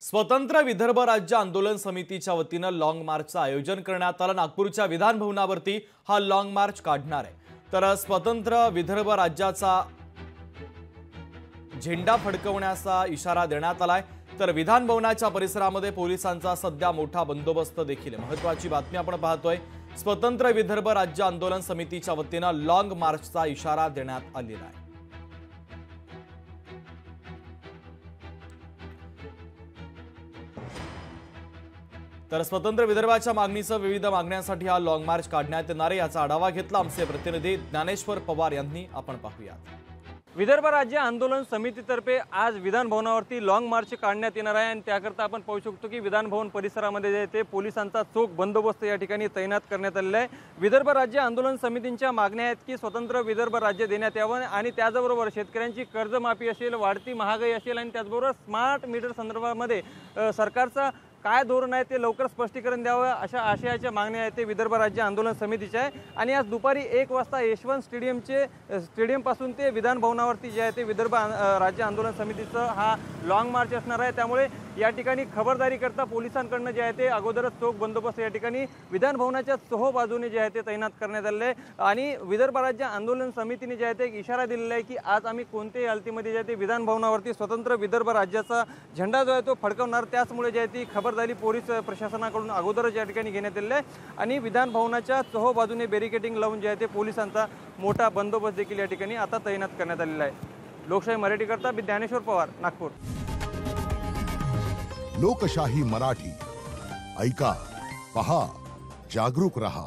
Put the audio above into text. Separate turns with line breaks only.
स्वतंत्र विदर्भ राज्य आंदोलन समितीच्या वतीने लॉंग मार्चचं आयोजन करण्यात आलं। नागपूरच्या विधान भवनावरती हा लॉंग मार्च काढणार आहे। तर स्वतंत्र विदर्भ राज्याचा झेंडा फडकवण्याचा इशारा देण्यात आलाय। तर विधान भवनाच्या परिसरामध्ये पोलिसांचा सध्या मोठा बंदोबस्त देखील आहे। महत्त्वाची बातमी आपण पाहतोय, स्वतंत्र विदर्भ राज्य आंदोलन समितीच्या वतीने लॉंग मार्चचा इशारा देण्यात आलेला आहे। तर स्वतंत्र विदर्भाच्या मागणीसह विविध मागण्यांसाठी हा लॉंग मार्च काढण्यात येणार आहे। याचा आढावा घेतला आमचे प्रतिनिधी ज्ञानेश्वर पवार यांनी। आपण पाहूयात।
विदर्भ राज्य आंदोलन समितीतर्फे आज विधान भवनावरती लॉंग मार्च काढण्यात येणार आहे आणि त्याकरता आपण पाहू शकतो की विधान भवन परिसरामध्ये जे ते पोलिसांचा चोख बंदोबस्त या ठिकाणी तैनात करण्यात आलेला आहे। विदर्भ राज्य आंदोलन समितींच्या मागण्या आहेत की स्वतंत्र विदर्भ राज्य देण्यात यावं आणि त्याचबरोबर शेतकऱ्यांची कर्जमाफी असेल, वाढती महागाई असेल आणि त्याचबरोबर स्मार्ट मीटर संदर्भामध्ये सरकारचा काय धोरण आहे ते लवकर स्पष्टीकरण द्यावं अशा आशयाच्या मागण्या आहेत ते विदर्भ राज्य आंदोलन समितीच्या आहे। आणि आज दुपारी 1 वाजता यशवंत स्टेडियमपासून ते विधान भवनावरती जे आहे ते विदर्भ राज्य आंदोलन समितीचं हा लॉंग मार्च असणार आहे। त्यामुळे या ठिकाणी खबरदारी करता पोलिसांकडून जे आहे ते अगोदरच चोख बंदोबस्त या ठिकाणी विधान भवनाच्या चोहो बाजूने जे आहे ते तैनात करण्यात आलेले आहे। आणि विदर्भ राज्य आंदोलन समितीने जे आहे ते एक इशारा दिलेला आहे की आज आम्ही कोणत्याही हालतीमध्ये जे आहे ते विधान भवनावरती स्वतंत्र विदर्भ राज्याचा झेंडा जो आहे तो फडकवणार। त्याचमुळे जे आहे ती खबरदारी पोलीस प्रशासनाकडून अगोदरच या ठिकाणी घेण्यात आलेली आहे आणि विधान भवनाच्या चोहो बाजूने बॅरिकेडिंग लावून जे आहे ते पोलिसांचा मोठा बंदोबस्त देखील या ठिकाणी आता तैनात करण्यात आलेला आहे। लोकशाही मराठी करता ज्ञानेश्वर पवार, नागपूर।
लोकशाही मराठी ऐका, पहा, जागरूक रहा।